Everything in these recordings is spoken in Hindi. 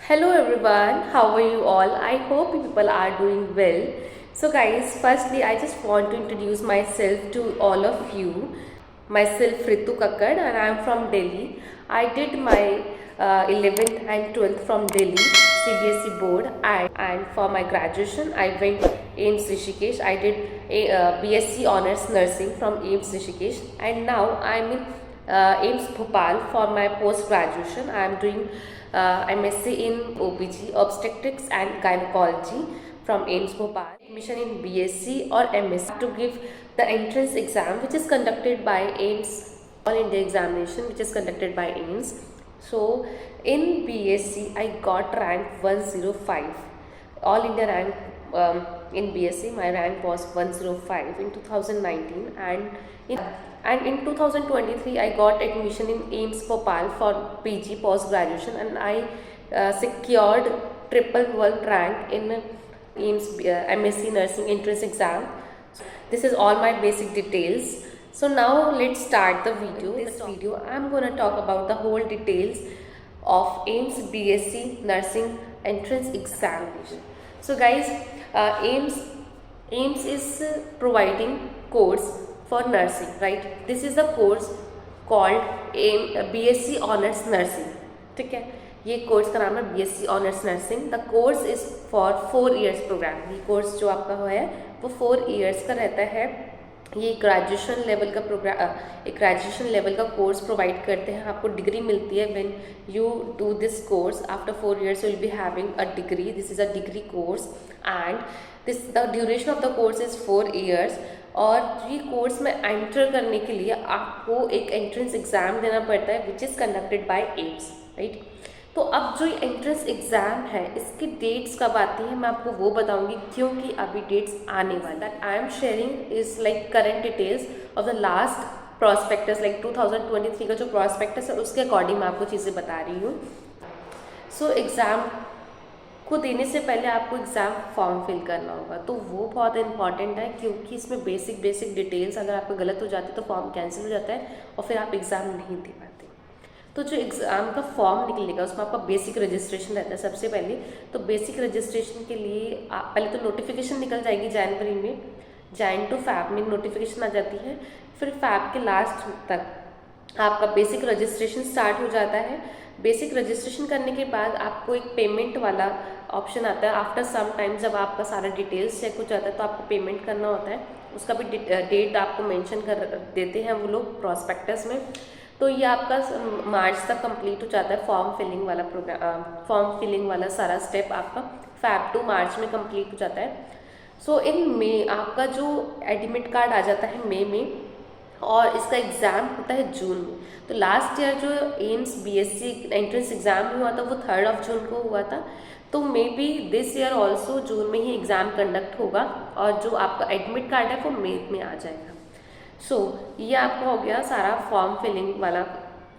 Hello everyone, how are you all? I hope you people are doing well. So guys, firstly I just want to introduce myself to all of you. Myself Ritu Kakkad and I am from Delhi. I did my 11th and 12th from Delhi CBSE board, and for my graduation I went AIMS Rishikesh. I did a BSc Honours Nursing from AIMS Rishikesh, and now I am in AIMS Bhopal for my post graduation. I am doing MSc in OBG, Obstetrics and Gynecology from AIMS Bhopal. Admission in BSc or MSc to give the entrance exam which is conducted by AIMS, All India examination which is conducted by AIMS. So in BSc I got rank 105, All India rank. In BSc my rank was 105 in 2019, and in 2023 I got admission in AIMS Bhopal for PG post graduation, and I secured triple world rank in AIMS MSc nursing entrance exam. This is all my basic details. So now let's start the video. In this video I'm gonna talk about the whole details of AIMS BSc nursing entrance examination. So guys, AIMS is providing course for nursing, right? This is the course called BSc Honours Nursing. ठीक है, ये कोर्स का नाम है BSc Honours Nursing. The course is for 4 years program. ये कोर्स जो आपका है वो 4 years का रहता है. ये ग्रेजुएशन लेवल का प्रोग्राम, एक ग्रेजुएशन लेवल का कोर्स प्रोवाइड करते हैं. आपको डिग्री मिलती है when you do this course. After 4 years you will be having a degree. This is a degree course and the duration of the course is 4 years. और ये कोर्स में एंटर करने के लिए आपको एक एंट्रेंस एग्ज़ाम देना पड़ता है which is conducted by AIIMS, right. तो अब जो एंट्रेंस एग्ज़ाम है इसकी डेट्स कब आती हैं मैं आपको वो बताऊंगी, क्योंकि अभी डेट्स आने वाली. That I am sharing is like current details of the last prospectus, like 2023 का जो प्रॉस्पेक्टस है उसके अकॉर्डिंग मैं आपको चीज़ें बता रही हूँ. सो एग्ज़ाम को देने से पहले आपको एग्ज़ाम फॉर्म फिल करना होगा, तो वो बहुत इंपॉर्टेंट है, क्योंकि इसमें बेसिक डिटेल्स अगर आपको गलत हो जाती है तो फॉर्म कैंसिल हो जाता है और फिर आप एग्ज़ाम नहीं दे पाते. तो जो एग्ज़ाम का फॉर्म निकलेगा उसमें आपका बेसिक रजिस्ट्रेशन रहता है सबसे पहले. तो बेसिक रजिस्ट्रेशन के लिए आप पहले तो नोटिफिकेशन निकल जाएगी जनवरी में, जैन टू फैब में नोटिफिकेशन आ जाती है. फिर फैब के लास्ट तक आपका बेसिक रजिस्ट्रेशन स्टार्ट हो जाता है. बेसिक रजिस्ट्रेशन करने के बाद आपको एक पेमेंट वाला ऑप्शन आता है. आफ्टर सम टाइम जब आपका सारा डिटेल्स चेक हो जाता है तो आपको पेमेंट करना होता है. उसका भी डेट आपको मेंशन कर देते हैं वो लोग प्रॉस्पेक्टस में. तो ये आपका मार्च तक कंप्लीट हो जाता है फॉर्म फिलिंग वाला प्रोग्राम. फॉर्म फिलिंग वाला सारा स्टेप आपका फैब टू मार्च में कंप्लीट हो जाता है. सो इन मई आपका जो एडमिट कार्ड आ जाता है मई में, और इसका एग्ज़ाम होता है जून में. तो लास्ट ईयर जो एम्स बीएससी एंट्रेंस एग्ज़ाम हुआ था वो 3 जून को हुआ था. तो maybe this year also June में ही एग्ज़ाम कंडक्ट होगा, और जो आपका एडमिट कार्ड है वो मई में आ जाएगा. सो ये आपका हो गया सारा फॉर्म फिलिंग वाला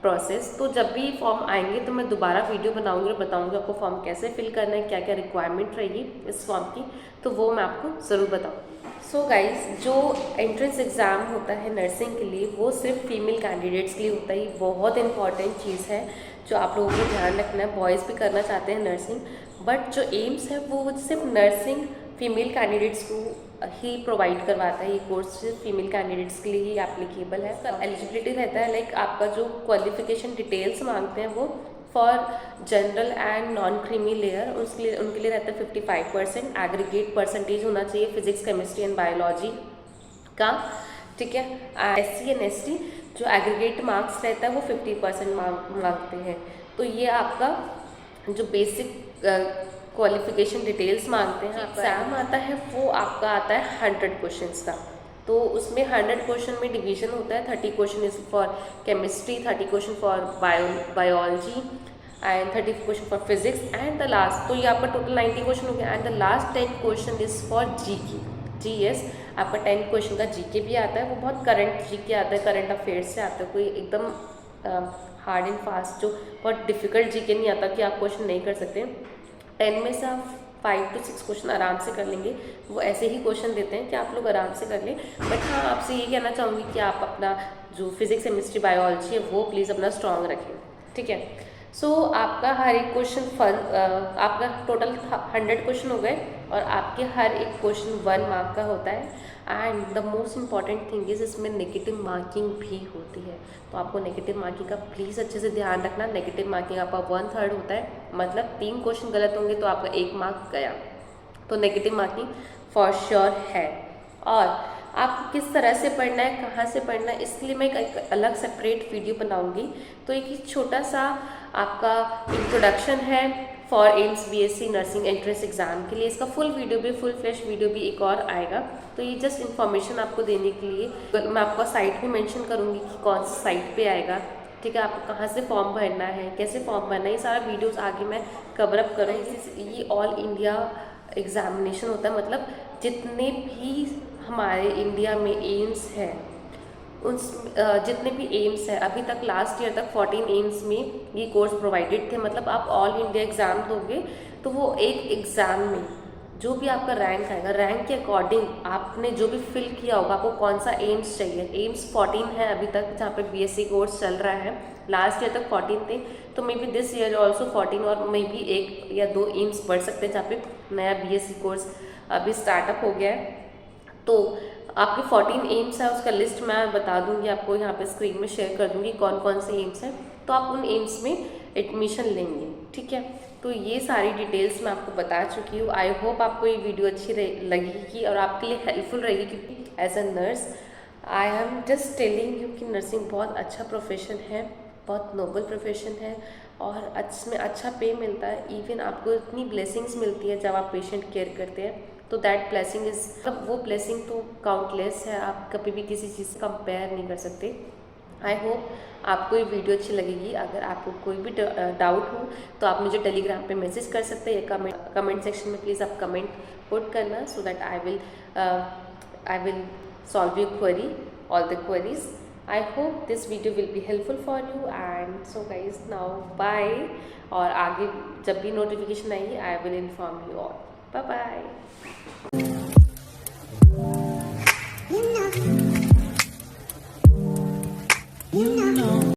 प्रोसेस. तो जब भी फॉर्म आएंगे तो मैं दोबारा वीडियो बनाऊंगी और बताऊंगी आपको फॉर्म कैसे फिल करना है, क्या क्या रिक्वायरमेंट रहेगी इस फॉर्म की, तो वो मैं आपको ज़रूर बताऊँगी. सो गाइज, जो एंट्रेंस एग्ज़ाम होता है नर्सिंग के लिए वो सिर्फ फीमेल कैंडिडेट्स के लिए होता है. ये बहुत इंपॉर्टेंट चीज़ है जो आप लोगों को ध्यान रखना है. बॉयज़ भी करना चाहते हैं नर्सिंग, बट जो एम्स है वो सिर्फ नर्सिंग फीमेल कैंडिडेट्स को ही प्रोवाइड करवाता है. ये कोर्स सिर्फ फीमेल कैंडिडेट्स के लिए ही एप्लीकेबल है. सब एलिजिबिलिटी रहता है, लाइक आपका जो क्वालिफिकेशन डिटेल्स मांगते हैं वो for general and non creamy layer उनके लिए रहता है 55%. एग्रीगेट परसेंटेज होना चाहिए फिजिक्स केमिस्ट्री एंड बायोलॉजी का, ठीक है. SC एंड ST जो एग्रीगेट मार्क्स रहता है वो 50% मांगते हैं. तो ये आपका जो बेसिक क्वालिफिकेशन डिटेल्स मांगते हैं. एग्ज़ाम आता है वो आपका आता है 100 क्वेश्चंस का. तो उसमें 100 क्वेश्चन में डिवीजन होता है. 30 question is for chemistry, 30 question for biology and 30 question for physics and the last. तो ये आपका टोटल 90 क्वेश्चन हो गया. And the last 10 question is for GS. आपका 10 क्वेश्चन का GK भी आता है. वो बहुत करंट GK आता है, करंट अफेयर्स से आता है. कोई एकदम हार्ड एंड फास्ट जो बहुत डिफिकल्ट GK नहीं आता कि आप क्वेश्चन नहीं कर सकते. 10 में से आप 5 to 6 क्वेश्चन आराम से कर लेंगे. वो ऐसे ही क्वेश्चन देते हैं कि आप लोग आराम से कर लें. बट हाँ, आपसे ये कहना चाहूँगी कि आप अपना जो फिजिक्स केमिस्ट्री बायोलॉजी है वो प्लीज़ अपना स्ट्रॉन्ग रखें, ठीक है. सो आपका हर एक क्वेश्चन आपका टोटल 100 क्वेश्चन हो गए और आपके हर एक क्वेश्चन 1 मार्क का होता है। And the most important thing is इसमें नेगेटिव मार्किंग भी होती है, तो आपको नेगेटिव मार्किंग का प्लीज़ अच्छे से ध्यान रखना। नेगेटिव मार्किंग आपका 1/3 होता है, मतलब 3 क्वेश्चन गलत होंगे तो आपका 1 मार्क गया, तो नेगेटिव मार्किंग फॉर श्योर है। और आपको किस तरह से पढ़ना है, कहाँ से पढ़ना है, इसके लिए मैं एक अलग सेपरेट वीडियो बनाऊंगी। तो एक छोटा सा आपका इंट्रोडक्शन है for AIIMS BSc nursing entrance exam के लिए, इसका फुल वीडियो भी, फुल फ्लैश वीडियो भी एक और आएगा। तो ये जस्ट इन्फॉर्मेशन आपको देने के लिए मैं आपको साइट भी मेंशन करूँगी कि कौन सी साइट पे आएगा, ठीक है, आपको कहाँ से फॉर्म भरना है, कैसे फॉर्म भरना है, ये सारा वीडियोस आगे मैं कवर अप करूँगी। ये ऑल इंडिया एग्जामिनेशन होता है, मतलब जितने भी हमारे इंडिया में एम्स है, उन जितने भी एम्स है अभी तक लास्ट ईयर तक 14 एम्स में ये कोर्स प्रोवाइडेड थे। मतलब आप ऑल इंडिया एग्ज़ाम दोगे तो वो एक एग्ज़ाम में जो भी आपका रैंक आएगा, रैंक के अकॉर्डिंग आपने जो भी फिल किया होगा, आपको कौन सा एम्स चाहिए। एम्स 14 है अभी तक जहाँ पे बीएससी कोर्स चल रहा है, लास्ट ईयर तक 14 थे, तो maybe this year also 14 और मे बी 1 या 2 एम्स बढ़ सकते हैं जहाँ पे नया बीएससी कोर्स अभी स्टार्टअप हो गया है। तो आपके 14 एम्स है, उसका लिस्ट मैं बता दूंगी आपको, यहाँ पे स्क्रीन में शेयर कर दूंगी कौन कौन से एम्स हैं, तो आप उन एम्स में एडमिशन लेंगे, ठीक है। तो ये सारी डिटेल्स मैं आपको बता चुकी हूँ। आई होप आपको ये वीडियो अच्छी लगेगी और आपके लिए हेल्पफुल रहेगी, क्योंकि as a nurse I am just telling you कि नर्सिंग बहुत अच्छा प्रोफेशन है, बहुत नोबल प्रोफेशन है और इसमें अच्छा पे मिलता है। इवन आपको इतनी ब्लेसिंग्स मिलती है जब आप पेशेंट केयर करते हैं, तो दैट ब्लेसिंग इज, वो ब्लेसिंग तो काउंटलेस है, आप कभी भी किसी चीज़ से कंपेयर नहीं कर सकते। आई होप आपको ये वीडियो अच्छी लगेगी। अगर आपको कोई भी डाउट हो तो आप मुझे टेलीग्राम पे मैसेज कर सकते हैं या कमेंट सेक्शन में प्लीज़ आप कमेंट पुट करना, so that I will solve your query, all the queries. I hope this video will be helpful for you, and so guys now bye, और आगे जब भी नोटिफिकेशन आएगी I will inform you all. Bye bye.